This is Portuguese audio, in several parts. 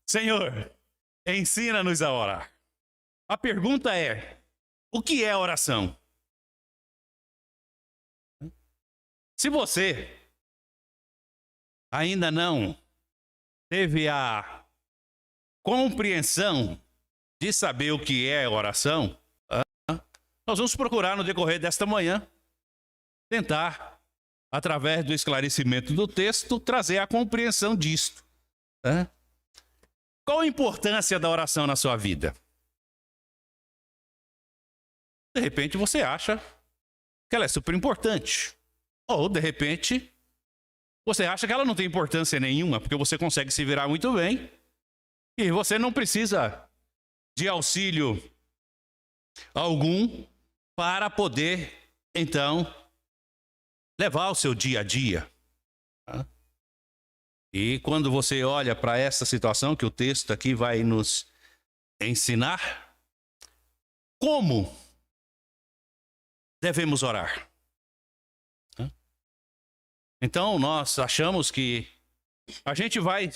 Senhor, ensina-nos a orar. A pergunta é: o que é oração? Se você ainda não teve a compreensão de saber o que é oração, nós vamos procurar no decorrer desta manhã tentar, através do esclarecimento do texto, trazer a compreensão disto. Qual a importância da oração na sua vida? De repente você acha que ela é super importante. Ou, de repente, você acha que ela não tem importância nenhuma, porque você consegue se virar muito bem e você não precisa de auxílio algum para poder, então, levar o seu dia a dia. E quando você olha para essa situação que o texto aqui vai nos ensinar, como devemos orar? Então nós achamos que a gente vai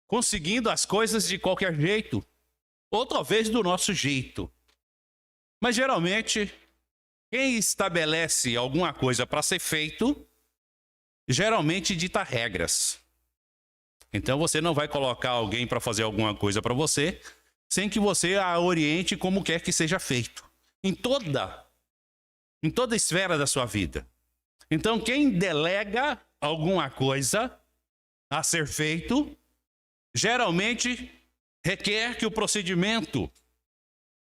conseguindo as coisas de qualquer jeito, ou talvez do nosso jeito. Mas geralmente, quem estabelece alguma coisa para ser feito, geralmente dita regras. Então você não vai colocar alguém para fazer alguma coisa para você, sem que você a oriente como quer que seja feito. Em toda esfera da sua vida. Então quem delega alguma coisa a ser feito, geralmente requer que o procedimento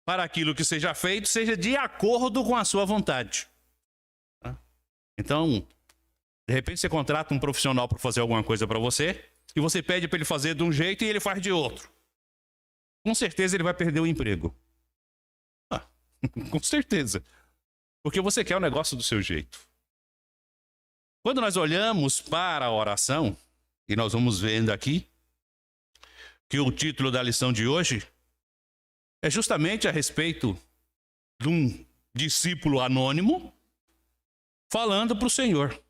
para aquilo que seja feito seja de acordo com a sua vontade. Então, de repente você contrata um profissional para fazer alguma coisa para você, e você pede para ele fazer de um jeito e ele faz de outro. Com certeza ele vai perder o emprego. Com certeza. Porque você quer o negócio do seu jeito. Quando nós olhamos para a oração, e nós vamos vendo aqui, que o título da lição de hoje é justamente a respeito de um discípulo anônimo falando para o Senhor.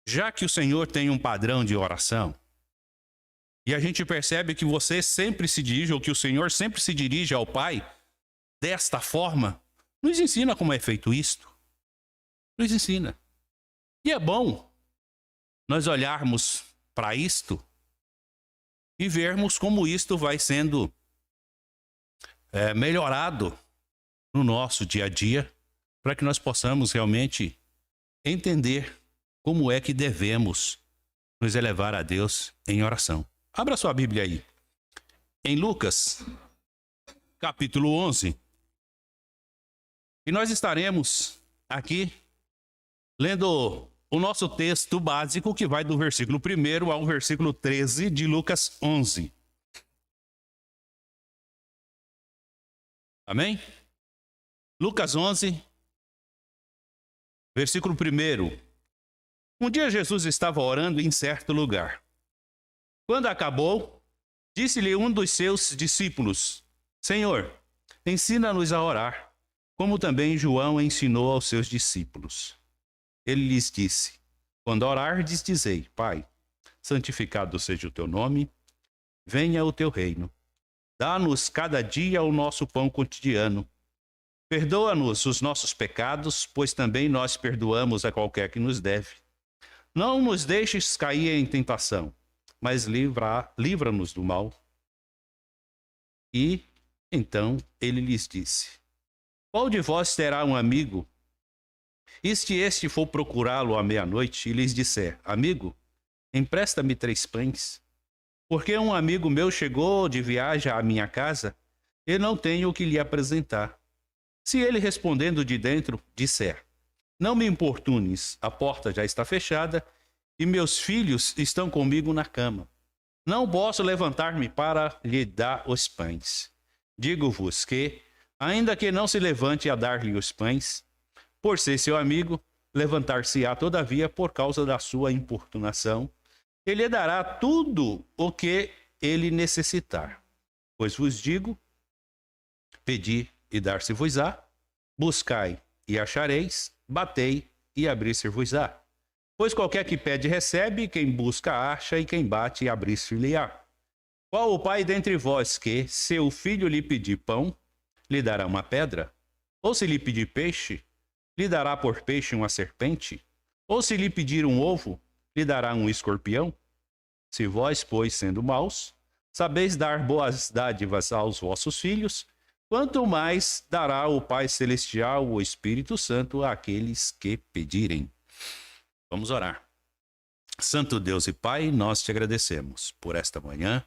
Já que o Senhor tem um padrão de oração, e a gente percebe que você sempre se dirige, ou que o Senhor sempre se dirige ao Pai desta forma, nos ensina como é feito isto. Nos ensina. E é bom nós olharmos para isto e vermos como isto vai sendo melhorado no nosso dia a dia, para que nós possamos realmente entender como é que devemos nos elevar a Deus em oração. Abra sua Bíblia aí. Em Lucas, capítulo 11. E nós estaremos aqui lendo o nosso texto básico, que vai do versículo 1 ao versículo 13 de Lucas 11. Amém? Lucas 11, versículo 1. Um dia Jesus estava orando em certo lugar. Quando acabou, disse-lhe um dos seus discípulos: Senhor, ensina-nos a orar, como também João ensinou aos seus discípulos. Ele lhes disse: quando orardes, dizei: Pai, santificado seja o teu nome, venha o teu reino. Dá-nos cada dia o nosso pão cotidiano. Perdoa-nos os nossos pecados, pois também nós perdoamos a qualquer que nos deve. Não nos deixes cair em tentação, mas livra-nos do mal. E então ele lhes disse: qual de vós terá um amigo, e se este for procurá-lo à meia-noite e lhes disser: amigo, empresta-me 3 pães, porque um amigo meu chegou de viagem à minha casa e não tenho o que lhe apresentar. Se ele respondendo de dentro disser: não me importunes, a porta já está fechada e meus filhos estão comigo na cama, não posso levantar-me para lhe dar os pães. Digo-vos que, ainda que não se levante a dar-lhe os pães, por ser seu amigo, levantar-se-á todavia por causa da sua importunação, ele lhe dará tudo o que ele necessitar. Pois vos digo: pedi e dar-se-vos-á, buscai e achareis, batei e abrir-se-vos-á. Pois qualquer que pede recebe, quem busca acha, e quem bate abrir-se-lhe-á. Qual o pai dentre vós que, se o filho lhe pedir pão, lhe dará uma pedra? Ou se lhe pedir peixe, lhe dará por peixe uma serpente? Ou se lhe pedir um ovo, lhe dará um escorpião? Se vós, pois, sendo maus, sabeis dar boas dádivas aos vossos filhos, quanto mais dará o Pai Celestial, o Espírito Santo, àqueles que pedirem. Vamos orar. Santo Deus e Pai, nós te agradecemos por esta manhã.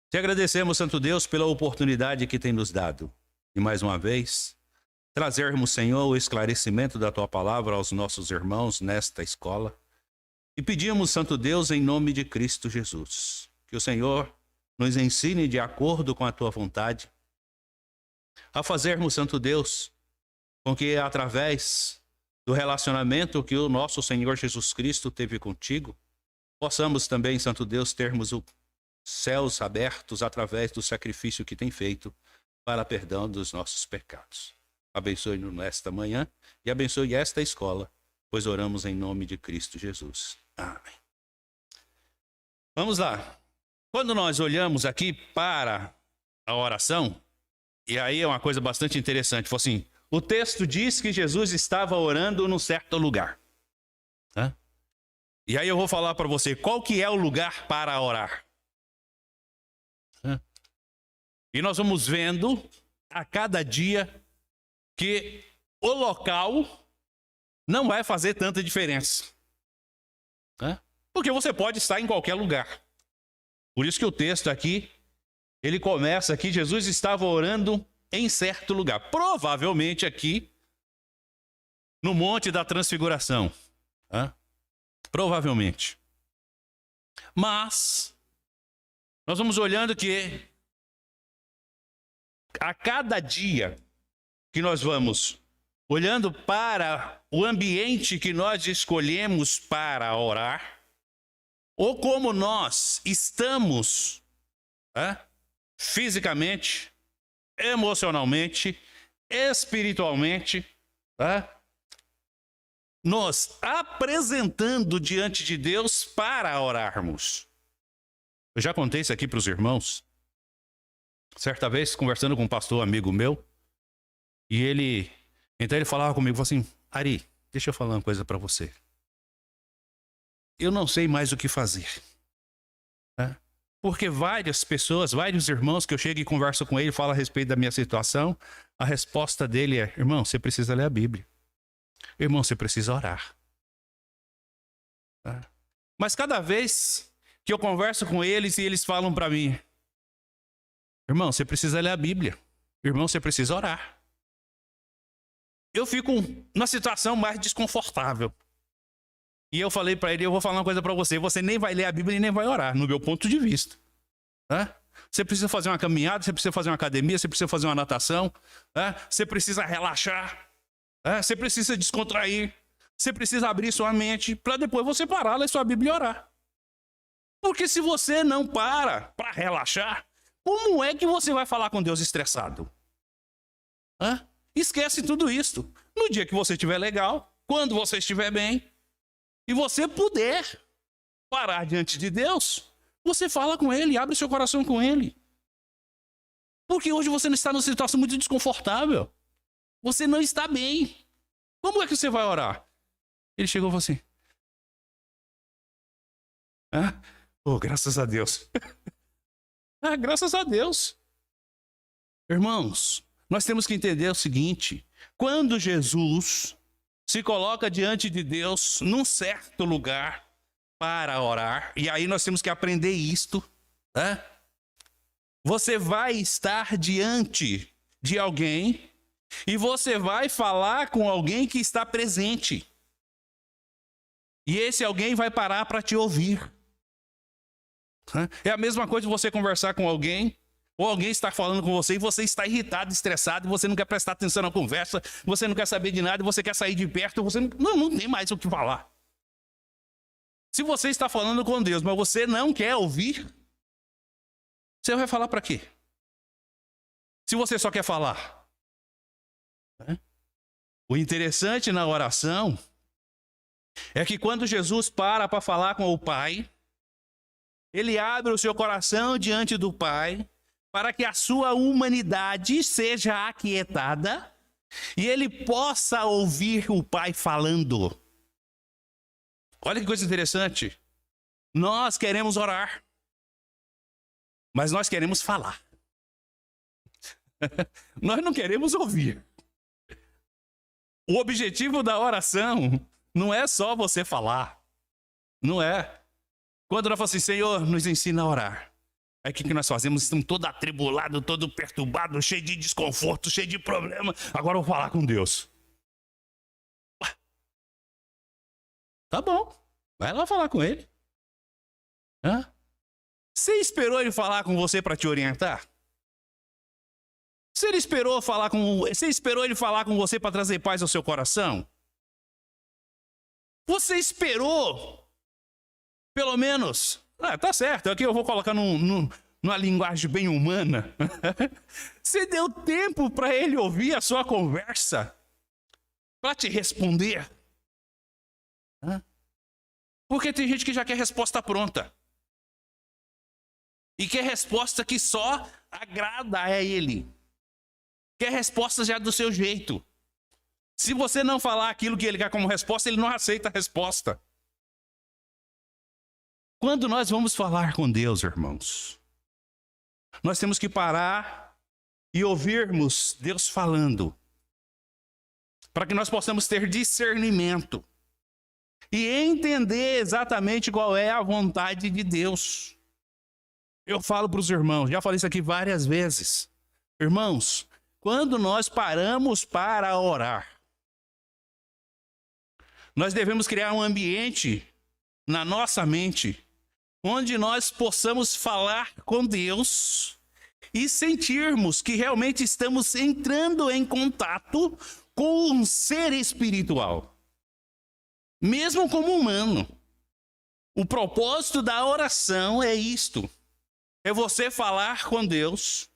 Te agradecemos, Santo Deus, pela oportunidade que tem nos dado. E mais uma vez, trazermos, Senhor, o esclarecimento da Tua Palavra aos nossos irmãos nesta escola. E pedimos, Santo Deus, em nome de Cristo Jesus, que o Senhor nos ensine de acordo com a Tua vontade, a fazermos, Santo Deus, com que através do relacionamento que o nosso Senhor Jesus Cristo teve contigo, possamos também, Santo Deus, termos os céus abertos através do sacrifício que tem feito para perdão dos nossos pecados. Abençoe-nos nesta manhã e abençoe esta escola, pois oramos em nome de Cristo Jesus. Amém. Vamos lá. Quando nós olhamos aqui para a oração, e aí é uma coisa bastante interessante, foi assim, o texto diz que Jesus estava orando num certo lugar. Tá? E aí eu vou falar para você, qual que é o lugar para orar? Tá? E nós vamos vendo a cada dia que o local não vai fazer tanta diferença. Porque você pode estar em qualquer lugar. Por isso que o texto aqui, ele começa aqui, Jesus estava orando em certo lugar. Provavelmente aqui, no Monte da Transfiguração. Provavelmente. Mas, nós vamos olhando que a cada dia que nós vamos olhando para o ambiente que nós escolhemos para orar, ou como nós estamos fisicamente, emocionalmente, espiritualmente, nos apresentando diante de Deus para orarmos. Eu já contei isso aqui para os irmãos. Certa vez, conversando com um pastor amigo meu, e ele falava comigo, falou assim, Ari, deixa eu falar uma coisa para você. Eu não sei mais o que fazer. Porque várias pessoas, vários irmãos que eu chego e converso com ele, falam a respeito da minha situação, a resposta dele é, irmão, você precisa ler a Bíblia. Irmão, você precisa orar. Mas cada vez que eu converso com eles e eles falam para mim, irmão, você precisa ler a Bíblia. Irmão, você precisa orar. Eu fico numa situação mais desconfortável. E eu falei para ele, eu vou falar uma coisa para você, você nem vai ler a Bíblia e nem vai orar, no meu ponto de vista. Você precisa fazer uma caminhada, você precisa fazer uma academia, você precisa fazer uma natação, você precisa relaxar, você precisa descontrair, você precisa abrir sua mente para depois você parar, ler sua Bíblia e orar. Porque se você não para relaxar, como é que você vai falar com Deus estressado? Esquece tudo isso. No dia que você estiver legal, quando você estiver bem, e você puder parar diante de Deus, você fala com Ele, abre seu coração com Ele. Porque hoje você não está numa situação muito desconfortável. Você não está bem. Como é que você vai orar? Ele chegou e falou assim, graças a Deus. Graças a Deus. Irmãos, nós temos que entender o seguinte, quando Jesus se coloca diante de Deus num certo lugar para orar, e aí nós temos que aprender isto, você vai estar diante de alguém e você vai falar com alguém que está presente. E esse alguém vai parar para te ouvir. É a mesma coisa de você conversar com alguém, ou alguém está falando com você e você está irritado, estressado, você não quer prestar atenção na conversa, você não quer saber de nada, você quer sair de perto, você não tem mais o que falar. Se você está falando com Deus, mas você não quer ouvir, você vai falar para quê? Se você só quer falar. O interessante na oração é que quando Jesus para falar com o Pai, ele abre o seu coração diante do Pai para que a sua humanidade seja aquietada e ele possa ouvir o Pai falando. Olha que coisa interessante. Nós queremos orar, mas nós queremos falar. Nós não queremos ouvir. O objetivo da oração não é só você falar. Não é. Quando nós falamos assim, Senhor, nos ensina a orar. Aí o que nós fazemos? Estamos todo atribulado, todo perturbado, cheio de desconforto, cheio de problema. Agora eu vou falar com Deus. Ué. Tá bom. Vai lá falar com ele. Hã? Você esperou ele falar com você para te orientar? Você esperou ele falar com você para trazer paz ao seu coração? Você esperou, pelo menos, tá certo, aqui eu vou colocar numa linguagem bem humana. Você deu tempo para ele ouvir a sua conversa, para te responder? Porque tem gente que já quer resposta pronta. E quer resposta que só agrada a ele. Quer resposta já do seu jeito. Se você não falar aquilo que ele quer como resposta, ele não aceita a resposta. Quando nós vamos falar com Deus, irmãos, nós temos que parar e ouvirmos Deus falando, para que nós possamos ter discernimento e entender exatamente qual é a vontade de Deus. Eu falo para os irmãos, já falei isso aqui várias vezes. Irmãos, quando nós paramos para orar, nós devemos criar um ambiente na nossa mente onde nós possamos falar com Deus e sentirmos que realmente estamos entrando em contato com um ser espiritual, mesmo como humano. O propósito da oração é isto: é você falar com Deus,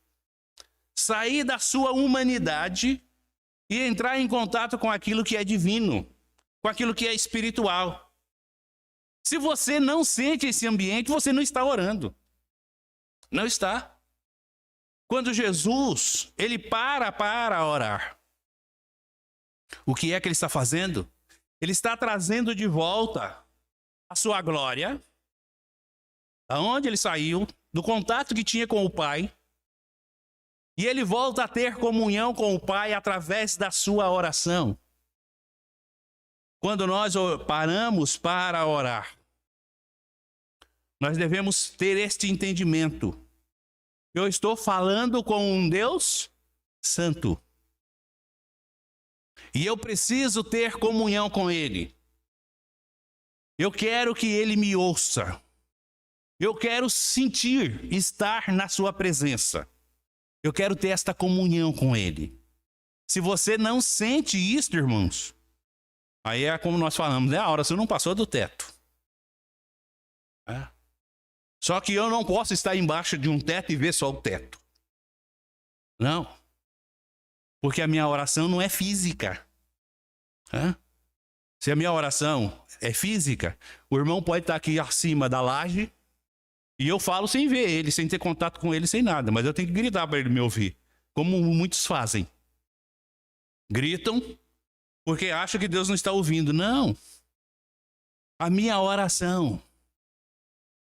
sair da sua humanidade e entrar em contato com aquilo que é divino, com aquilo que é espiritual. Se você não sente esse ambiente, você não está orando. Não está. Quando Jesus, ele para orar, o que é que ele está fazendo? Ele está trazendo de volta a sua glória, aonde ele saiu, do contato que tinha com o Pai, e ele volta a ter comunhão com o Pai através da sua oração. Quando nós paramos para orar, nós devemos ter este entendimento. Eu estou falando com um Deus santo. E eu preciso ter comunhão com Ele. Eu quero que Ele me ouça. Eu quero sentir, estar na sua presença. Eu quero ter esta comunhão com Ele. Se você não sente isso, irmãos, aí é como nós falamos, a oração não passou do teto. Só que eu não posso estar embaixo de um teto e ver só o teto. Não. Porque a minha oração não é física. Se a minha oração é física, o irmão pode estar aqui acima da laje e eu falo sem ver ele, sem ter contato com ele, sem nada. Mas eu tenho que gritar para ele me ouvir, como muitos fazem. Gritam porque acham que Deus não está ouvindo. Não. A minha oração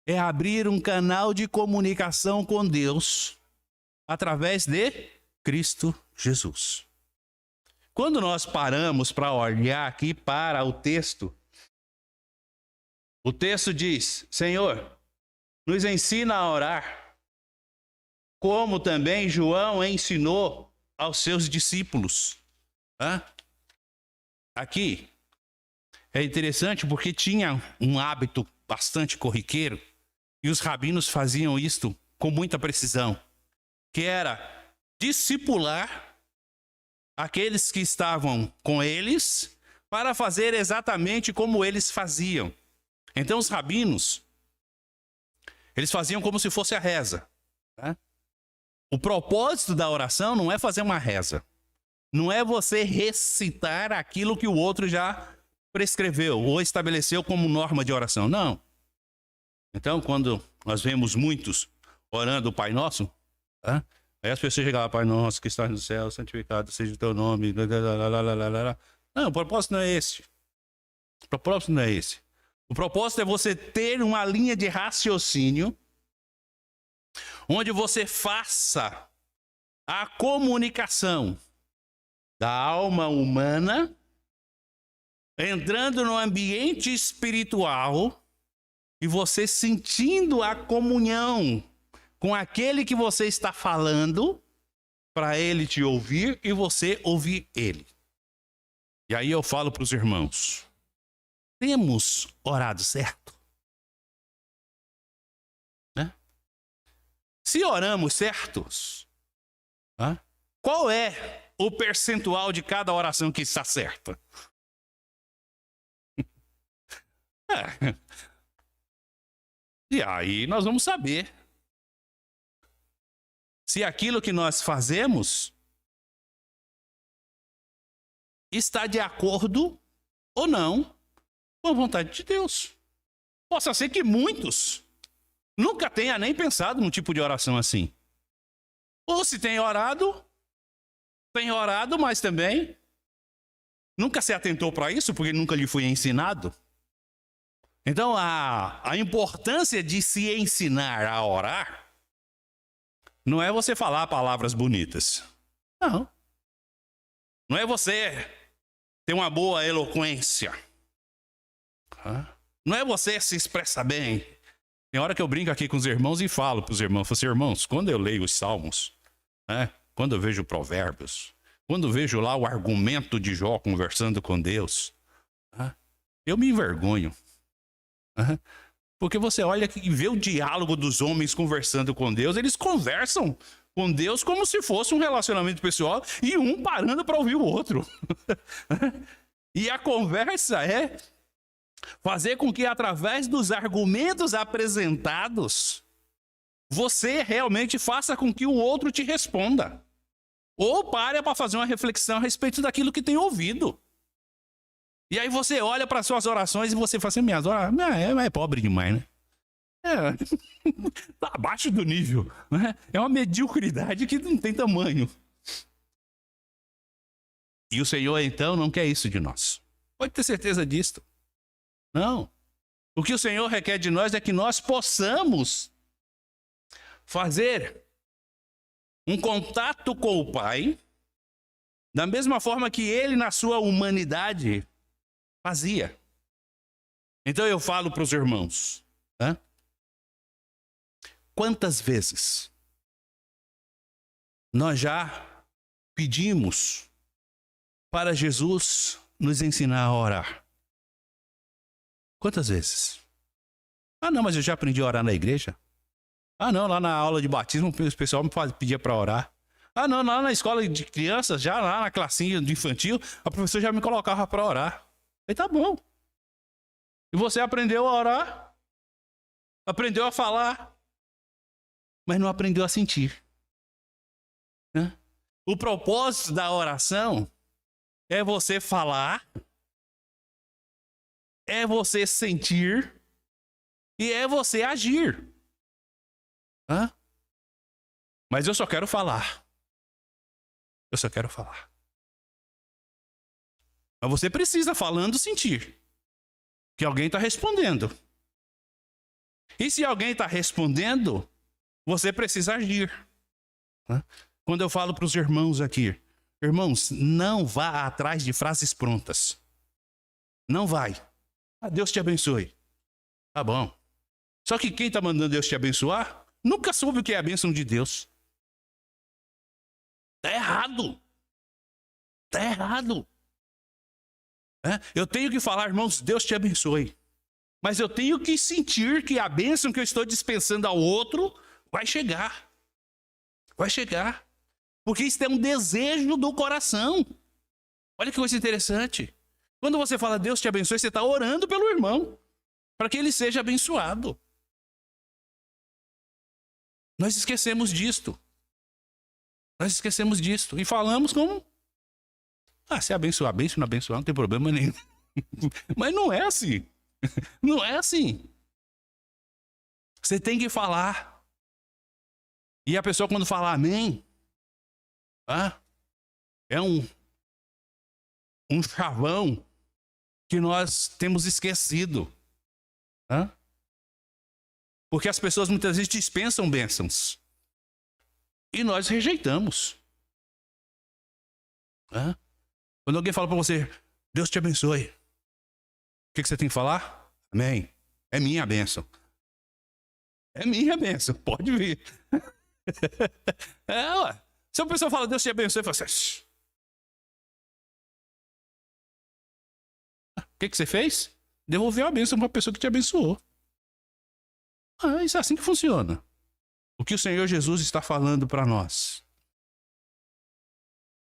é abrir um canal de comunicação com Deus através de Cristo Jesus. Quando nós paramos para olhar aqui para o texto diz: Senhor, nos ensina a orar, como também João ensinou aos seus discípulos. Aqui é interessante porque tinha um hábito bastante corriqueiro, e os rabinos faziam isto com muita precisão, que era discipular aqueles que estavam com eles para fazer exatamente como eles faziam. Então os rabinos, eles faziam como se fosse a reza. O propósito da oração não é fazer uma reza. Não é você recitar aquilo que o outro já prescreveu ou estabeleceu como norma de oração. Não. Então, quando nós vemos muitos orando o Pai Nosso. Tá? Aí as pessoas chegam lá, Pai Nosso, que estás no céu, santificado seja o teu nome. Não, o propósito não é esse. O propósito não é esse. O propósito é você ter uma linha de raciocínio onde você faça a comunicação da alma humana entrando no ambiente espiritual e você sentindo a comunhão com aquele que você está falando para ele te ouvir e você ouvir ele. E aí eu falo para os irmãos, temos orado certo? Né? Se oramos certos, qual é o percentual de cada oração que está certa? E aí nós vamos saber se aquilo que nós fazemos está de acordo ou não com a vontade de Deus. Possa ser que muitos nunca tenham nem pensado num tipo de oração assim. Ou se tem orado, mas também nunca se atentou para isso, porque nunca lhe foi ensinado. Então, a importância de se ensinar a orar não é você falar palavras bonitas. Não. Não é você ter uma boa eloquência. Não é você se expressar bem. Tem hora que eu brinco aqui com os irmãos e falo para os irmãos, assim, irmãos, quando eu leio os Salmos, quando eu vejo Provérbios, quando eu vejo lá o argumento de Jó conversando com Deus, eu me envergonho. Porque você olha e vê o diálogo dos homens conversando com Deus, eles conversam com Deus como se fosse um relacionamento pessoal e um parando para ouvir o outro. E a conversa é fazer com que através dos argumentos apresentados, você realmente faça com que o outro te responda. Ou pare para fazer uma reflexão a respeito daquilo que tem ouvido. E aí você olha para suas orações e você fala assim, minhas orações é pobre demais, né? Tá abaixo do nível, né? É uma mediocridade que não tem tamanho. E o Senhor, então, não quer isso de nós. Pode ter certeza disso. Não. O que o Senhor requer de nós é que nós possamos fazer um contato com o Pai da mesma forma que Ele, na sua humanidade, fazia. Então eu falo para os irmãos, quantas vezes nós já pedimos para Jesus nos ensinar a orar? Quantas vezes? Não, mas eu já aprendi a orar na igreja. Não, lá na aula de batismo o pessoal me pedia para orar. Não, lá na escola de crianças, já lá na classinha de infantil, a professora já me colocava para orar. Aí tá bom. E você aprendeu a orar? Aprendeu a falar? Mas não aprendeu a sentir. O propósito da oração é você falar, é você sentir e é você agir. Mas eu só quero falar. Eu só quero falar. Mas você precisa, falando, sentir que alguém está respondendo. E se alguém está respondendo, você precisa agir. Quando eu falo para os irmãos aqui, irmãos, não vá atrás de frases prontas. Não vai. Deus te abençoe. Tá bom. Só que quem está mandando Deus te abençoar, nunca soube o que é a bênção de Deus. Está errado. Está errado. Eu tenho que falar, irmãos, Deus te abençoe. Mas eu tenho que sentir que a bênção que eu estou dispensando ao outro vai chegar. Vai chegar. Porque isso é um desejo do coração. Olha que coisa interessante. Quando você fala Deus te abençoe, você está orando pelo irmão, para que ele seja abençoado. Nós esquecemos disto. Nós esquecemos disto. E falamos como... se abençoar bem, se não abençoar, não tem problema nenhum. Mas não é assim. Não é assim. Você tem que falar. E a pessoa, quando fala amém, é um chavão que nós temos esquecido. Porque as pessoas muitas vezes dispensam bênçãos. E nós rejeitamos. Quando alguém fala para você, Deus te abençoe. O que você tem que falar? Amém. É minha bênção. É minha bênção. Pode vir. Ué. Se a pessoa fala, Deus te abençoe, fala assim, o que você fez? Devolveu a bênção para a pessoa que te abençoou. Isso é assim que funciona. O que o Senhor Jesus está falando para nós.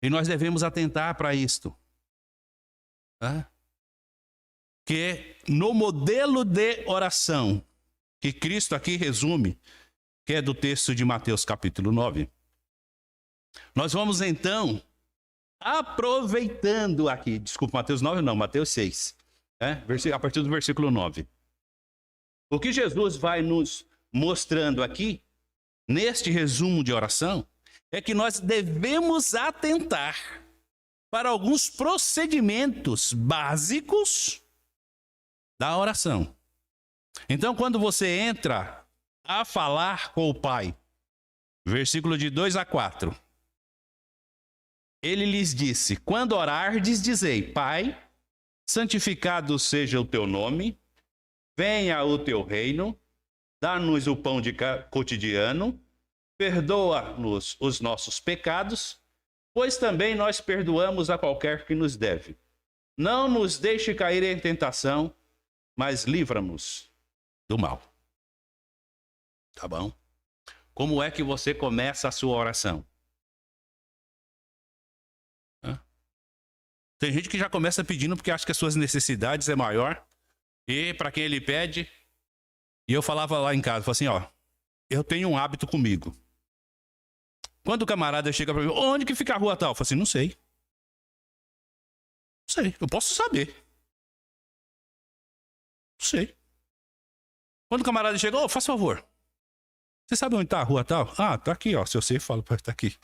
E nós devemos atentar para isto. Que no modelo de oração, que Cristo aqui resume, que é do texto de Mateus capítulo 9, nós vamos então, aproveitando aqui, desculpa, Mateus 9 não, Mateus 6, a partir do versículo 9. O que Jesus vai nos mostrando aqui, neste resumo de oração, é que nós devemos atentar para alguns procedimentos básicos da oração. Então, quando você entra a falar com o Pai, versículo de 2 a 4, ele lhes disse, quando orardes, dizei, Pai, santificado seja o teu nome, venha o teu reino, dá-nos o pão cotidiano, perdoa-nos os nossos pecados, pois também nós perdoamos a qualquer que nos deve. Não nos deixe cair em tentação, mas livra-nos do mal. Tá bom? Como é que você começa a sua oração? Tem gente que já começa pedindo porque acha que as suas necessidades é maior. E para quem ele pede, e eu falava lá em casa, falava assim, eu tenho um hábito comigo. Quando o camarada chega para mim, onde que fica a rua tal? Eu falo assim, não sei. Não sei, eu posso saber. Não sei. Quando o camarada chega, faz favor. Você sabe onde está a rua tal? Tá aqui, se eu sei, eu falo, tá aqui.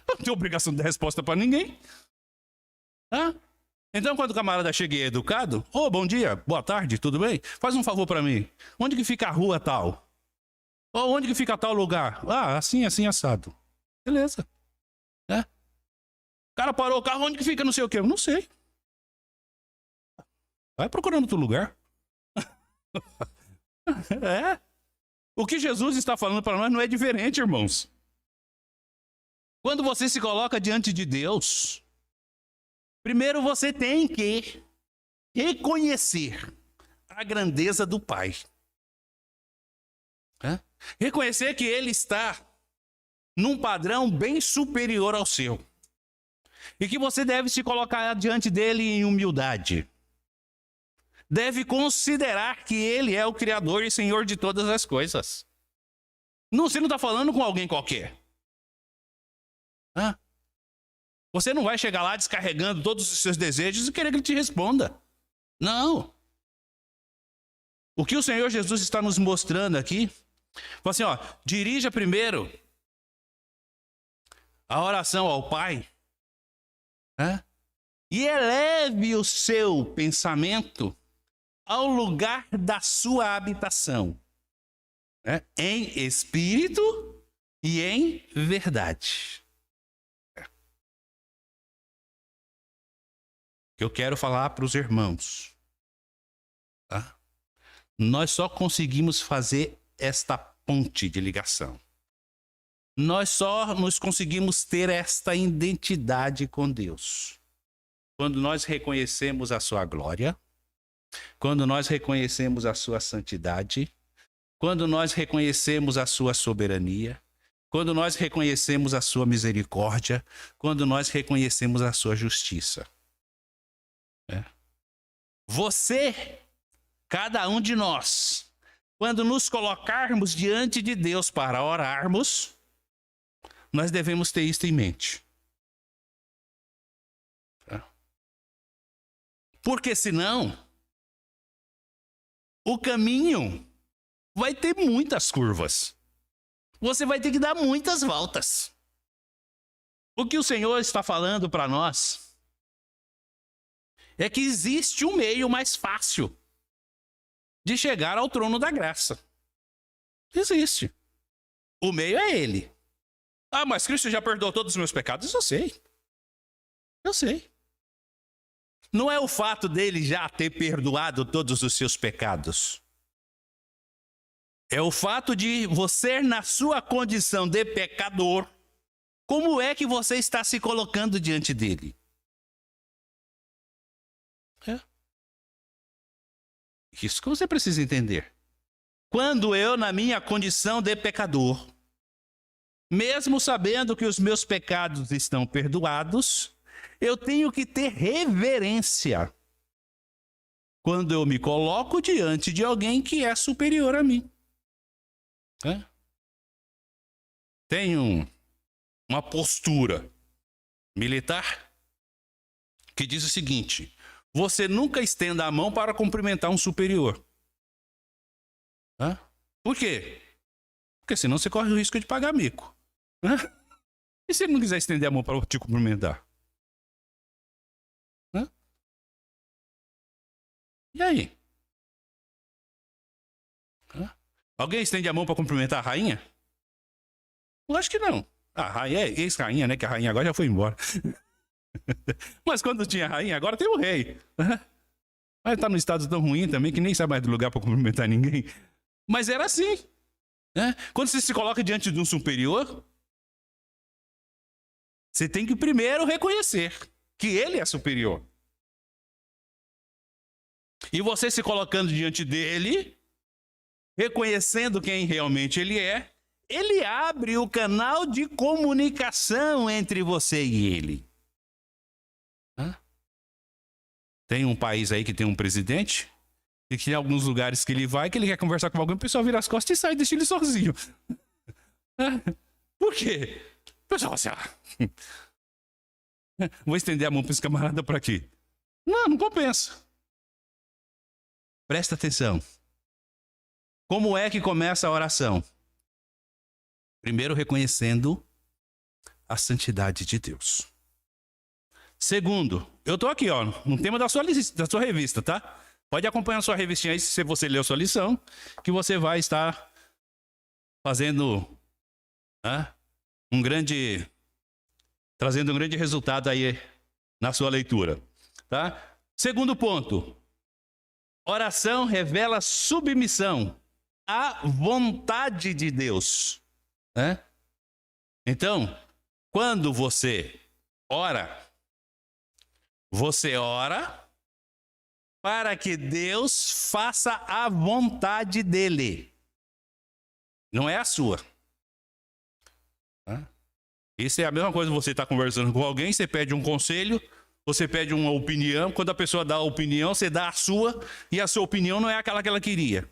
Não tenho obrigação de dar resposta para ninguém. Então, quando o camarada chega e é educado, bom dia, boa tarde, tudo bem? Faz um favor para mim. Onde que fica a rua tal? Onde que fica tal lugar? Assim, assado. Beleza. O cara parou o carro, onde que fica não sei o quê? Eu não sei. Vai procurando outro lugar. O que Jesus está falando para nós não é diferente, irmãos. Quando você se coloca diante de Deus, primeiro você tem que reconhecer a grandeza do Pai. Reconhecer que Ele está num padrão bem superior ao seu. E que você deve se colocar diante dele em humildade. Deve considerar que Ele é o Criador e Senhor de todas as coisas. Você não está falando com alguém qualquer. Você não vai chegar lá descarregando todos os seus desejos e querer que Ele te responda. Não. O que o Senhor Jesus está nos mostrando aqui, fala assim, dirija primeiro a oração ao Pai, e eleve o seu pensamento ao lugar da sua habitação, em espírito e em verdade. Eu quero falar para os irmãos. Nós só conseguimos fazer esta ponte de ligação. Nós só nos conseguimos ter esta identidade com Deus quando nós reconhecemos a sua glória, quando nós reconhecemos a sua santidade, quando nós reconhecemos a sua soberania, quando nós reconhecemos a sua misericórdia, quando nós reconhecemos a sua justiça. Você, cada um de nós, quando nos colocarmos diante de Deus para orarmos, nós devemos ter isso em mente. Porque senão, o caminho vai ter muitas curvas. Você vai ter que dar muitas voltas. O que o Senhor está falando para nós é que existe um meio mais fácil de chegar ao trono da graça. Existe. O meio é ele. Ah, mas Cristo já perdoou todos os meus pecados? Eu sei. Eu sei. Não é o fato dele já ter perdoado todos os seus pecados. É o fato de você, na sua condição de pecador, como é que você está se colocando diante dele? É. Isso que você precisa entender. Quando eu, na minha condição de pecador, mesmo sabendo que os meus pecados estão perdoados, eu tenho que ter reverência quando eu me coloco diante de alguém que é superior a mim. É? Tem uma postura militar que diz o seguinte: você nunca estenda a mão para cumprimentar um superior. É? Por quê? Porque senão você corre o risco de pagar mico. É? E se ele não quiser estender a mão para te cumprimentar? É? E aí? Alguém estende a mão para cumprimentar a rainha? Eu acho que não. A rainha é ex-rainha, né? Que a rainha agora já foi embora. Mas quando tinha rainha, agora tem o rei. Mas tá num estado tão ruim também que nem sabe mais do lugar para cumprimentar ninguém. Mas era assim. Né? Quando você se coloca diante de um superior, você tem que primeiro reconhecer que ele é superior. E você se colocando diante dele, reconhecendo quem realmente ele abre o canal de comunicação entre você e ele. Tem um país aí que tem um presidente e que em alguns lugares que ele vai, que ele quer conversar com alguém, o pessoal vira as costas e sai, deixa ele sozinho. Por quê? O pessoal assim, vou estender a mão para esse camarada para quê? Não compensa. Presta atenção. Como é que começa a oração? Primeiro, reconhecendo a santidade de Deus. Segundo, eu estou aqui, no tema da sua revista, tá? Pode acompanhar a sua revistinha aí, se você leu a sua lição, que você vai estar fazendo trazendo um grande resultado aí na sua leitura, tá? Segundo ponto, oração revela submissão à vontade de Deus. Né? Então, quando você ora para que Deus faça a vontade dele. Não é a sua. Isso é a mesma coisa, você está conversando com alguém, você pede um conselho, você pede uma opinião, quando a pessoa dá a opinião, você dá a sua, e a sua opinião não é aquela que ela queria.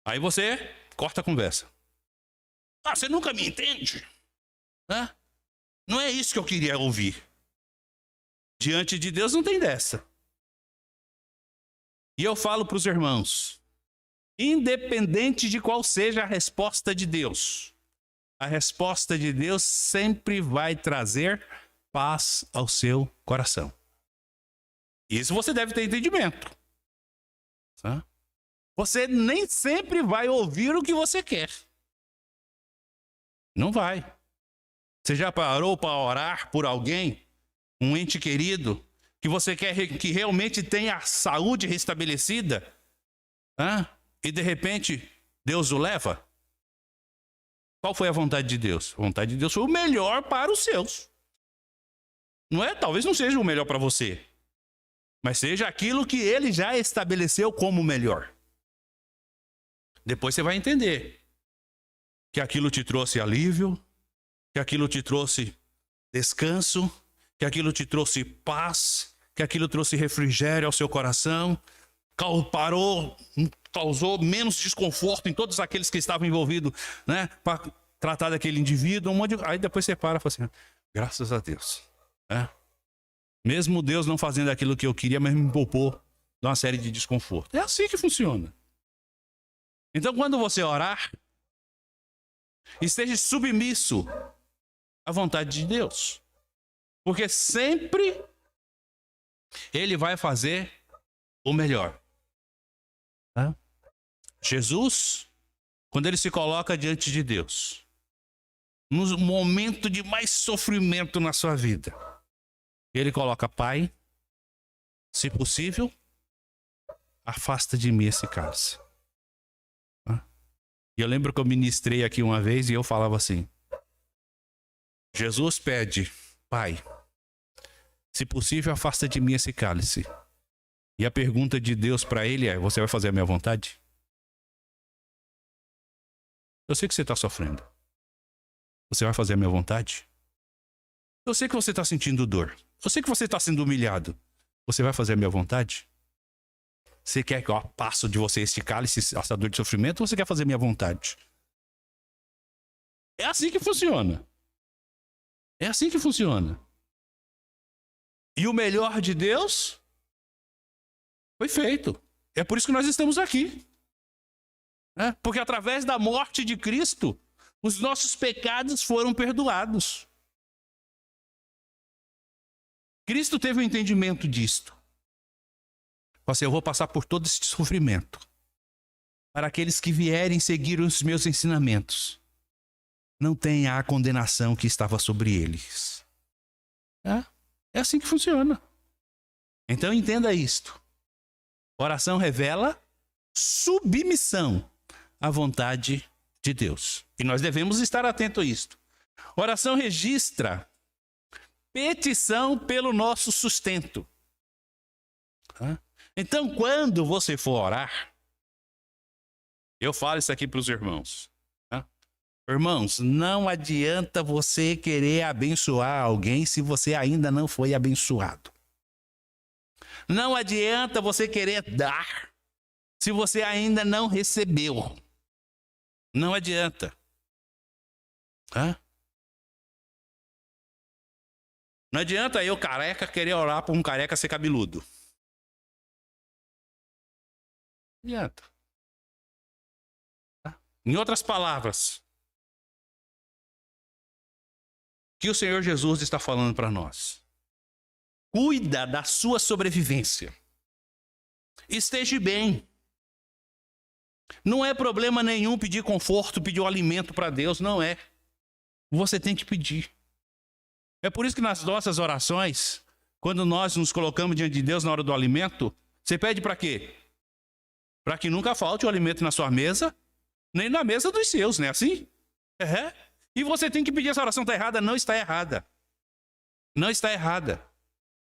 Aí você corta a conversa. Você nunca me entende? Não é isso que eu queria ouvir. Diante de Deus não tem dessa. E eu falo para os irmãos, independente de qual seja a resposta de Deus, a resposta de Deus sempre vai trazer paz ao seu coração. Isso você deve ter entendimento. Você nem sempre vai ouvir o que você quer. Não vai. Você já parou para orar por alguém, um ente querido, que você quer que realmente tenha a saúde restabelecida? E de repente, Deus o leva? Qual foi a vontade de Deus? A vontade de Deus foi o melhor para os seus. Não é? Talvez não seja o melhor para você, mas seja aquilo que ele já estabeleceu como o melhor. Depois você vai entender que aquilo te trouxe alívio, que aquilo te trouxe descanso, que aquilo te trouxe paz, que aquilo trouxe refrigério ao seu coração, causou menos desconforto em todos aqueles que estavam envolvidos, né, para tratar daquele indivíduo. Aí depois você para e fala assim, graças a Deus. Mesmo Deus não fazendo aquilo que eu queria, mas me poupou de uma série de desconforto. É assim que funciona. Então, quando você orar, esteja submisso à vontade de Deus. Porque sempre Ele vai fazer o melhor. Tá? Jesus, quando Ele se coloca diante de Deus, no momento de mais sofrimento na sua vida, Ele coloca: Pai, se possível, afasta de mim esse cálice. E eu lembro que eu ministrei aqui uma vez e eu falava assim: Jesus pede: Pai, se possível, afasta de mim esse cálice. E a pergunta de Deus para ele é: você vai fazer a minha vontade? Eu sei que você está sofrendo. Você vai fazer a minha vontade? Eu sei que você está sentindo dor. Eu sei que você está sendo humilhado. Você vai fazer a minha vontade? Você quer que eu passe de você este cálice, essa dor de sofrimento, ou você quer fazer a minha vontade? É assim que funciona. É assim que funciona. E o melhor de Deus foi feito. É por isso que nós estamos aqui. Porque através da morte de Cristo, os nossos pecados foram perdoados. Cristo teve o entendimento disto. Eu vou passar por todo esse sofrimento para aqueles que vierem seguir os meus ensinamentos. Não tenha a condenação que estava sobre eles. É assim que funciona. Então entenda isto. Oração revela submissão à vontade de Deus. E nós devemos estar atentos a isto. Oração registra petição pelo nosso sustento. Então, quando você for orar, eu falo isso aqui para os irmãos. Irmãos, não adianta você querer abençoar alguém se você ainda não foi abençoado. Não adianta você querer dar se você ainda não recebeu. Não adianta. Não adianta eu, careca, querer orar para um careca ser cabeludo. Não adianta. Em outras palavras, o que o Senhor Jesus está falando para nós? Cuida da sua sobrevivência. Esteja bem. Não é problema nenhum pedir conforto, pedir o alimento para Deus, não é. Você tem que pedir. É por isso que nas nossas orações, quando nós nos colocamos diante de Deus na hora do alimento, você pede para quê? Para que nunca falte o alimento na sua mesa, nem na mesa dos seus, não é assim? E você tem que pedir. Essa oração está errada? Não está errada. Não está errada.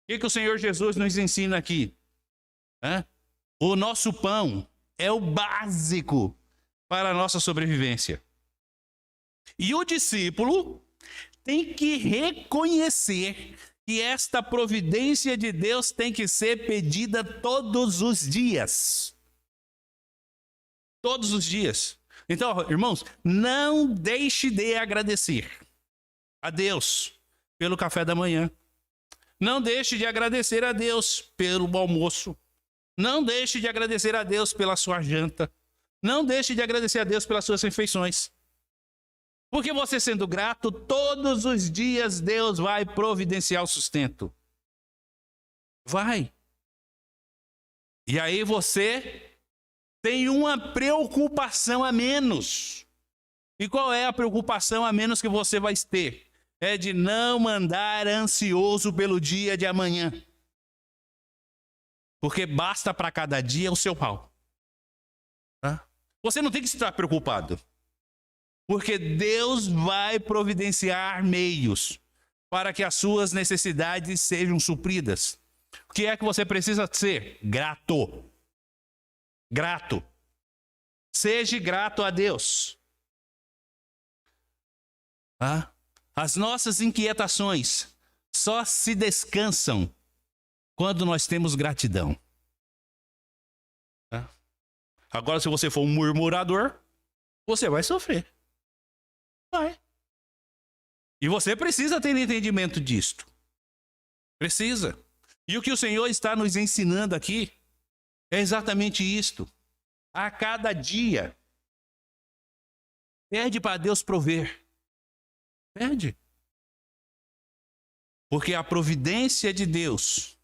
O que o Senhor Jesus nos ensina aqui? O nosso pão é o básico para a nossa sobrevivência. E o discípulo tem que reconhecer que esta providência de Deus tem que ser pedida todos os dias. Todos os dias. Então, irmãos, não deixe de agradecer a Deus pelo café da manhã. Não deixe de agradecer a Deus pelo almoço. Não deixe de agradecer a Deus pela sua janta. Não deixe de agradecer a Deus pelas suas refeições. Porque você sendo grato, todos os dias Deus vai providenciar o sustento. Vai. E aí você tem uma preocupação a menos. E qual é a preocupação a menos que você vai ter? É de não andar ansioso pelo dia de amanhã. Porque basta para cada dia o seu pão. Você não tem que estar preocupado. Porque Deus vai providenciar meios para que as suas necessidades sejam supridas. O que é que você precisa ser? Grato. Grato. Seja grato a Deus. As nossas inquietações só se descansam quando nós temos gratidão. Agora, se você for um murmurador, você vai sofrer. Vai. E você precisa ter entendimento disto. Precisa. E o que o Senhor está nos ensinando aqui É exatamente isto. A cada dia. Pede para Deus prover. Pede. Porque a providência de Deus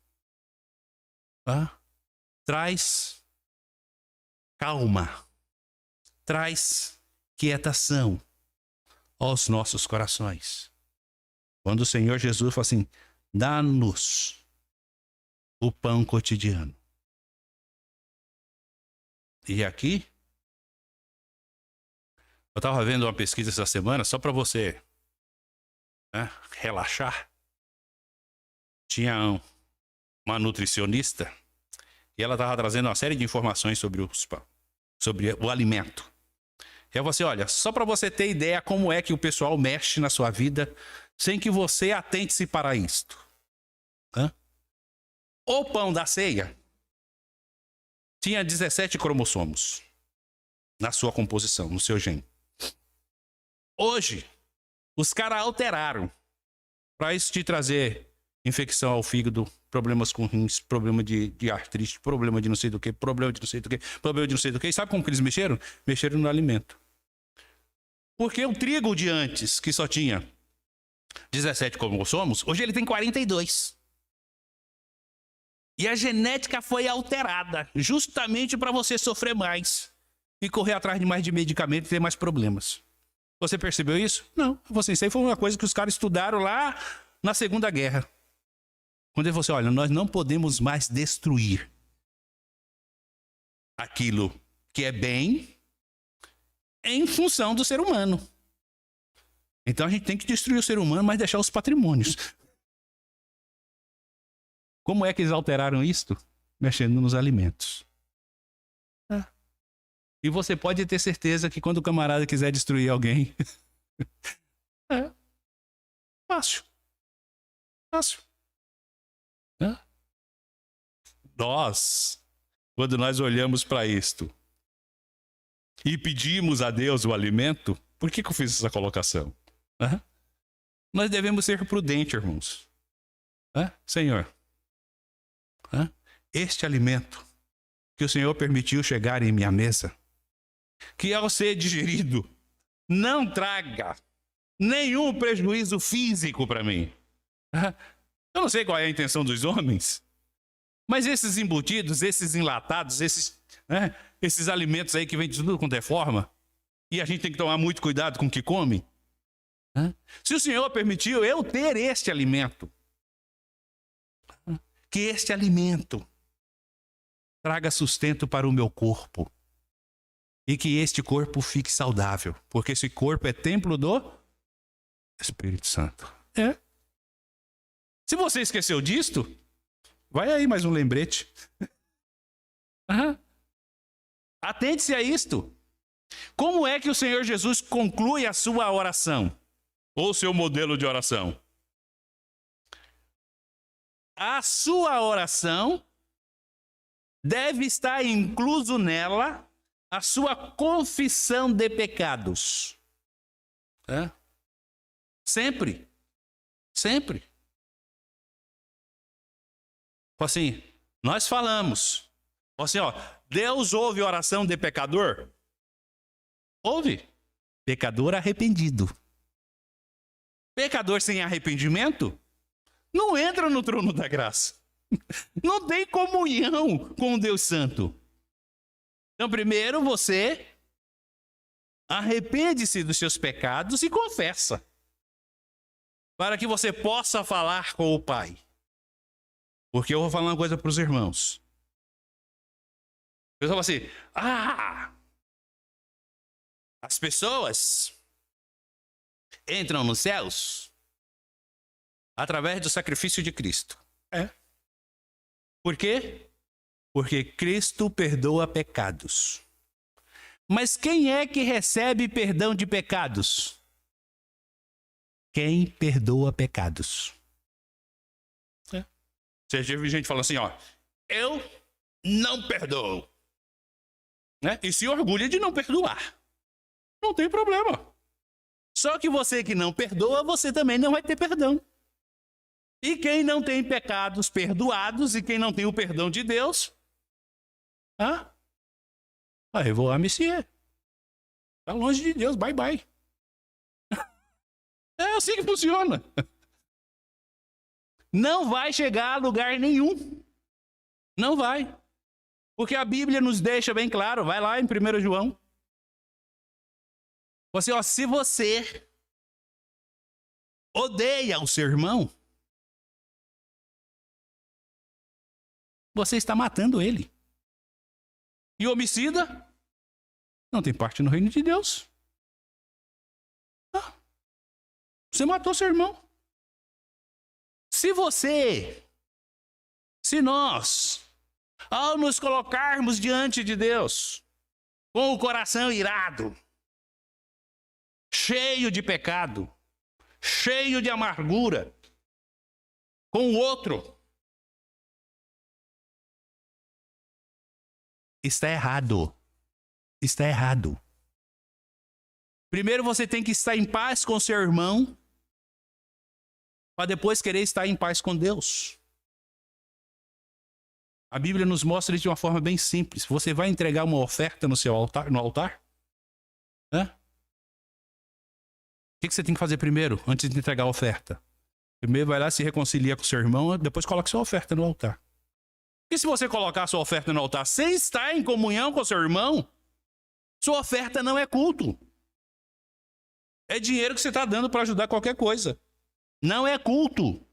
traz calma, traz quietação aos nossos corações. Quando o Senhor Jesus fala assim, dá-nos o pão cotidiano. E aqui, eu estava vendo uma pesquisa essa semana, só para você relaxar. Tinha uma nutricionista e ela estava trazendo uma série de informações sobre o alimento. E eu falei assim, olha, só para você ter ideia como é que o pessoal mexe na sua vida sem que você atente-se para isto. O pão da ceia tinha 17 cromossomos na sua composição, no seu gene. Hoje, os caras alteraram para isso te trazer infecção ao fígado, problemas com rins, problema de artrite, problema de não sei do que, problema de não sei do que, problema de não sei do que. E sabe como que eles mexeram? Mexeram no alimento. Porque o trigo de antes, que só tinha 17 cromossomos, hoje ele tem 42. E a genética foi alterada justamente para você sofrer mais e correr atrás de mais de medicamento e ter mais problemas. Você percebeu isso? Não. Isso aí foi uma coisa que os caras estudaram lá na Segunda Guerra. Quando ele falou assim, olha, nós não podemos mais destruir aquilo que é bem em função do ser humano. Então a gente tem que destruir o ser humano, mas deixar os patrimônios. Como é que eles alteraram isto? Mexendo nos alimentos. E você pode ter certeza que quando o camarada quiser destruir alguém... Fácil. Quando nós olhamos para isto e pedimos a Deus o alimento, por que eu fiz essa colocação? Nós devemos ser prudentes, irmãos. Senhor, este alimento que o Senhor permitiu chegar em minha mesa, que ao ser digerido não traga nenhum prejuízo físico para mim. Eu não sei qual é a intenção dos homens, mas esses embutidos, esses enlatados, esses alimentos aí que vêm de tudo quanto é forma, e a gente tem que tomar muito cuidado com o que come. Se o Senhor permitiu eu ter este alimento, que este alimento traga sustento para o meu corpo e que este corpo fique saudável, porque esse corpo é templo do Espírito Santo. Se você esqueceu disto, vai aí mais um lembrete. Atente-se a isto. Como é que o Senhor Jesus conclui a sua oração? Ou seu modelo de oração? A sua oração deve estar incluso nela a sua confissão de pecados. Sempre. Assim, nós falamos. Assim, Deus ouve oração de pecador? Ouve. Pecador arrependido. Pecador sem arrependimento não entra no trono da graça. Não tem comunhão com o Deus Santo. Então, primeiro você arrepende-se dos seus pecados e confessa, para que você possa falar com o Pai. Porque eu vou falar uma coisa para os irmãos. O pessoal fala assim, as pessoas entram nos céus através do sacrifício de Cristo. Por quê? Porque Cristo perdoa pecados. Mas quem é que recebe perdão de pecados? Quem perdoa pecados. Você já viu gente falando assim, eu não perdoo. E se orgulha de não perdoar. Não tem problema. Só que você que não perdoa, você também não vai ter perdão. E quem não tem pecados perdoados e quem não tem o perdão de Deus, Ah? Eu vou a Messias. Tá longe de Deus, bye bye. É assim que funciona. Não vai chegar a lugar nenhum. Não vai. Porque a Bíblia nos deixa bem claro. Vai lá em 1 João. Se você odeia o seu irmão, você está matando ele. E homicida não tem parte no reino de Deus. Você matou seu irmão. Se nós, ao nos colocarmos diante de Deus, com o coração irado, cheio de pecado, cheio de amargura, com o outro, está errado. Está errado. Primeiro você tem que estar em paz com seu irmão, para depois querer estar em paz com Deus. A Bíblia nos mostra isso de uma forma bem simples. Você vai entregar uma oferta no seu altar, no altar? O que você tem que fazer primeiro, antes de entregar a oferta? Primeiro vai lá, se reconcilia com seu irmão, depois coloca sua oferta no altar. E se você colocar sua oferta no altar sem estar em comunhão com seu irmão, sua oferta não é culto. É dinheiro que você está dando para ajudar qualquer coisa. Não é culto.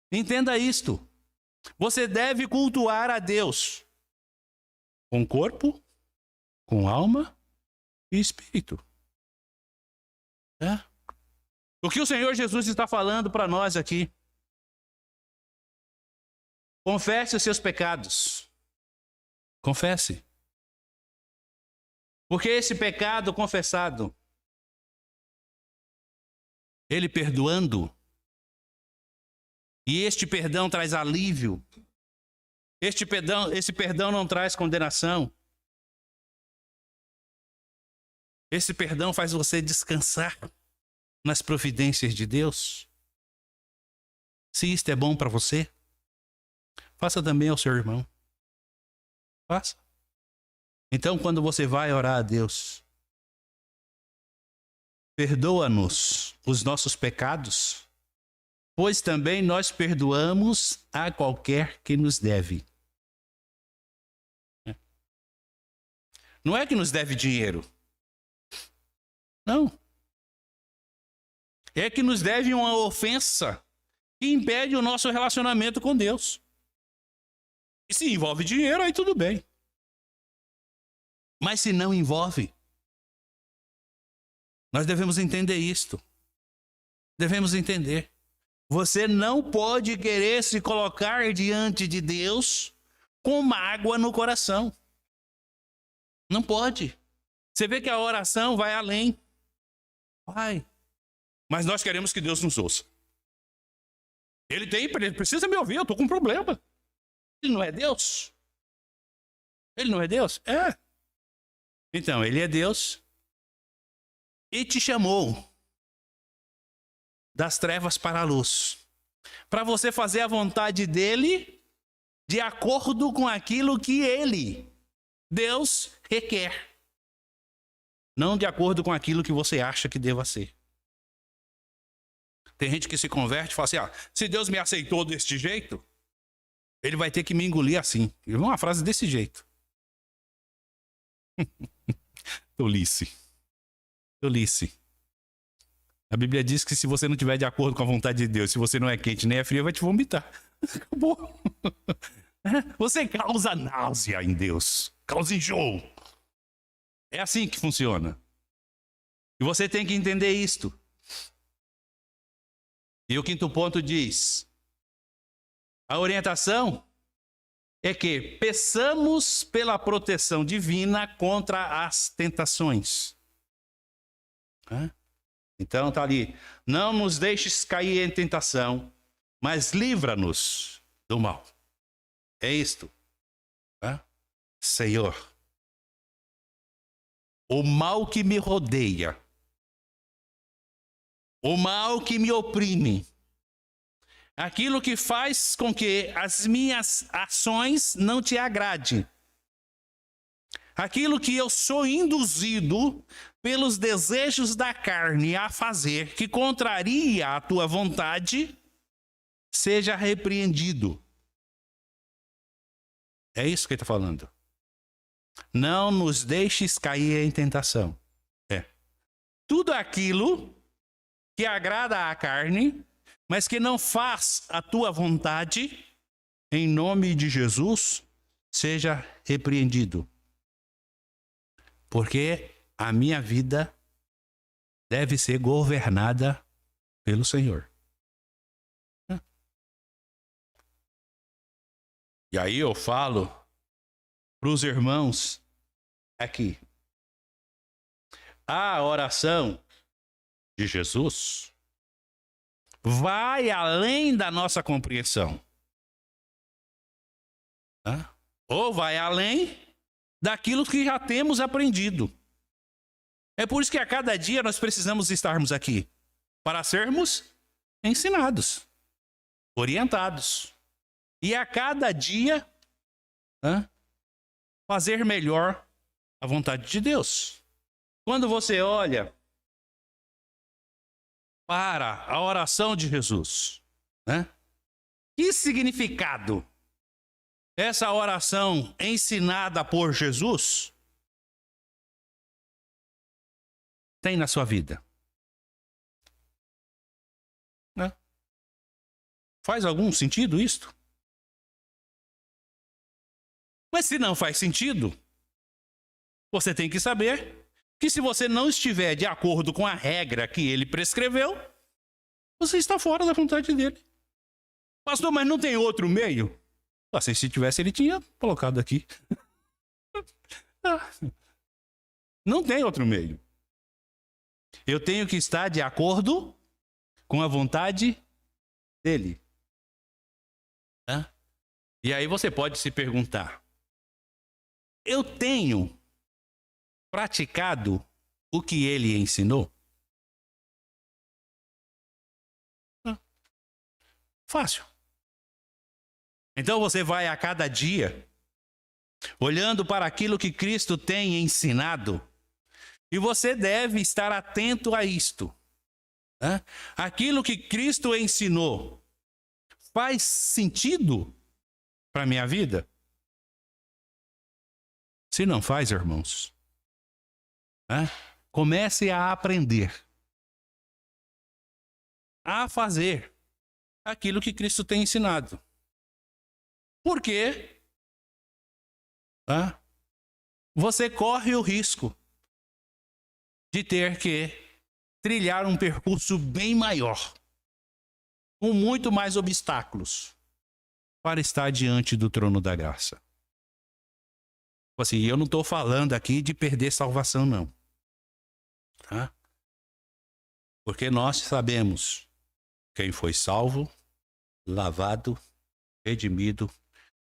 Entenda isto. Você deve cultuar a Deus com corpo, com alma e espírito. O que o Senhor Jesus está falando para nós aqui? Confesse os seus pecados. Confesse. Porque esse pecado confessado, ele perdoando, e este perdão traz alívio. Esse perdão não traz condenação. Esse perdão faz você descansar nas providências de Deus. Se isto é bom para você, faça também ao seu irmão. Faça. Então, quando você vai orar a Deus, perdoa-nos os nossos pecados, pois também nós perdoamos a qualquer que nos deve. Não é que nos deve dinheiro. Não. É que nos deve uma ofensa que impede o nosso relacionamento com Deus. E se envolve dinheiro, aí tudo bem. Mas se não envolve, nós devemos entender isto. Devemos entender. Você não pode querer se colocar diante de Deus com mágoa no coração. Não pode. Você vê que a oração vai além. Vai. Mas nós queremos que Deus nos ouça. Ele precisa me ouvir, eu estou com um problema. Ele não é Deus? Ele não é Deus? É. Então, ele é Deus e te chamou das trevas para a luz, para você fazer a vontade dele de acordo com aquilo que ele, Deus, requer. Não de acordo com aquilo que você acha que deva ser. Tem gente que se converte e fala assim, se Deus me aceitou deste jeito, ele vai ter que me engolir assim. E uma frase desse jeito. Tolice. Tolice. A Bíblia diz que se você não estiver de acordo com a vontade de Deus, se você não é quente nem é frio, vai te vomitar. Acabou. Você causa náusea em Deus. Causa enjoo. É assim que funciona. E você tem que entender isto. E o quinto ponto diz: a orientação é que peçamos pela proteção divina contra as tentações. Então está ali: não nos deixes cair em tentação, mas livra-nos do mal. É isto. Senhor, o mal que me rodeia, o mal que me oprime, aquilo que faz com que as minhas ações não te agradem, aquilo que eu sou induzido pelos desejos da carne a fazer, que contraria a tua vontade, seja repreendido. É isso que ele está falando. Não nos deixes cair em tentação. Tudo aquilo que agrada à carne, mas que não faz a tua vontade, em nome de Jesus, seja repreendido. Porque a minha vida deve ser governada pelo Senhor. E aí eu falo para os irmãos aqui. A oração de Jesus vai além da nossa compreensão. Ou vai além daquilo que já temos aprendido. É por isso que a cada dia nós precisamos estarmos aqui, para sermos ensinados, orientados. E a cada dia fazer melhor a vontade de Deus. Quando você olha para a oração de Jesus, que significado essa oração ensinada por Jesus tem na sua vida? Faz algum sentido isto? Mas se não faz sentido, você tem que saber que se você não estiver de acordo com a regra que ele prescreveu, você está fora da vontade dele. Pastor, mas não tem outro meio? Assim, se tivesse, ele tinha colocado aqui. Não tem outro meio. Eu tenho que estar de acordo com a vontade dele. E aí você pode se perguntar, eu tenho praticado o que ele ensinou? Fácil. Então você vai a cada dia olhando para aquilo que Cristo tem ensinado, e você deve estar atento a isto. Aquilo que Cristo ensinou faz sentido para a minha vida? Se não faz, irmãos, comece a aprender a fazer aquilo que Cristo tem ensinado. Porque você corre o risco de ter que trilhar um percurso bem maior, com muito mais obstáculos, para estar diante do trono da graça. Assim, eu não estou falando aqui de perder salvação, não. Porque nós sabemos quem foi salvo, lavado, redimido,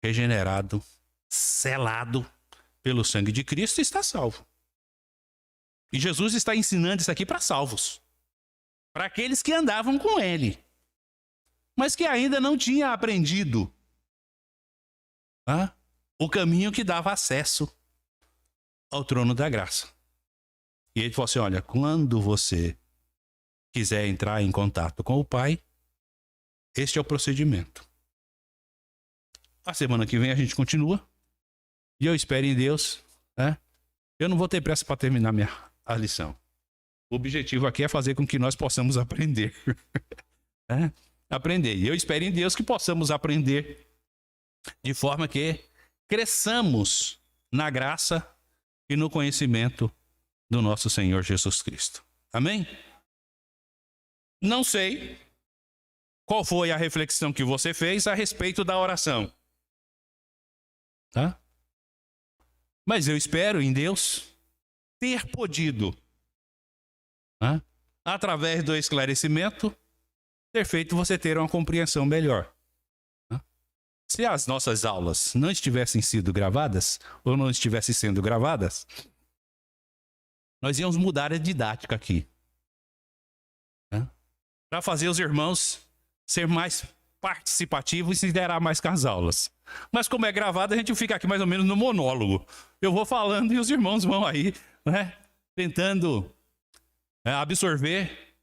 regenerado, selado pelo sangue de Cristo, está salvo. E Jesus está ensinando isso aqui para salvos, para aqueles que andavam com ele, mas que ainda não tinham aprendido o caminho que dava acesso ao trono da graça. E ele falou assim, olha, quando você quiser entrar em contato com o Pai, este é o procedimento. A semana que vem a gente continua. E eu espero em Deus. Eu não vou ter pressa para terminar a lição. O objetivo aqui é fazer com que nós possamos aprender. Aprender. E eu espero em Deus que possamos aprender de forma que cresçamos na graça e no conhecimento do nosso Senhor Jesus Cristo. Amém? Não sei qual foi a reflexão que você fez a respeito da oração. Mas eu espero em Deus ter podido, através do esclarecimento, ter feito você ter uma compreensão melhor. Se as nossas aulas não estivessem sido gravadas, ou não estivessem sendo gravadas, nós íamos mudar a didática aqui. Para fazer os irmãos ser mais participativo e se interar mais com as aulas. Mas como é gravado, a gente fica aqui mais ou menos no monólogo. Eu vou falando e os irmãos vão aí, né, tentando absorver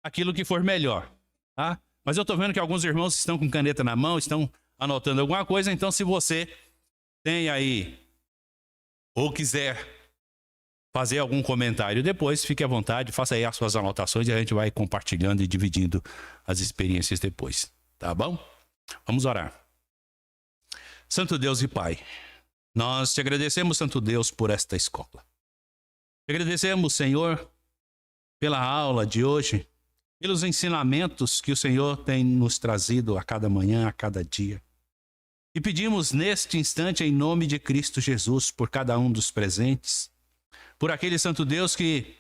aquilo que for melhor, tá? Mas eu estou vendo que alguns irmãos estão com caneta na mão, estão anotando alguma coisa, então se você tem aí ou quiser fazer algum comentário depois, fique à vontade, faça aí as suas anotações e a gente vai compartilhando e dividindo as experiências depois, tá bom? Vamos orar. Santo Deus e Pai, nós te agradecemos, Santo Deus, por esta escola. Te agradecemos, Senhor, pela aula de hoje, pelos ensinamentos que o Senhor tem nos trazido a cada manhã, a cada dia. E pedimos neste instante, em nome de Cristo Jesus, por cada um dos presentes, por aquele Santo Deus que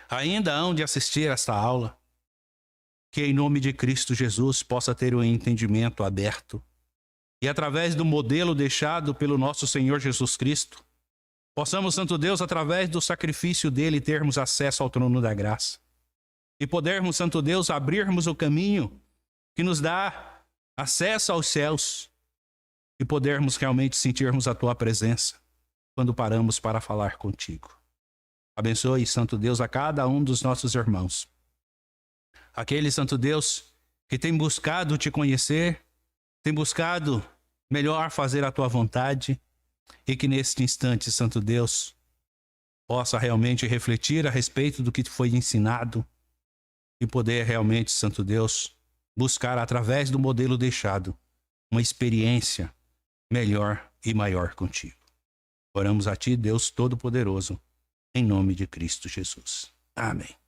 ainda hão de assistir a esta aula, que em nome de Cristo Jesus possa ter um entendimento aberto e através do modelo deixado pelo nosso Senhor Jesus Cristo, possamos, Santo Deus, através do sacrifício dele, termos acesso ao trono da graça e podermos, Santo Deus, abrirmos o caminho que nos dá acesso aos céus e podermos realmente sentirmos a tua presença quando paramos para falar contigo. Abençoe, Santo Deus, a cada um dos nossos irmãos. Aquele, Santo Deus, que tem buscado te conhecer, tem buscado melhor fazer a tua vontade e que neste instante, Santo Deus, possa realmente refletir a respeito do que te foi ensinado e poder realmente, Santo Deus, buscar através do modelo deixado uma experiência melhor e maior contigo. Oramos a ti, Deus Todo-Poderoso, em nome de Cristo Jesus. Amém.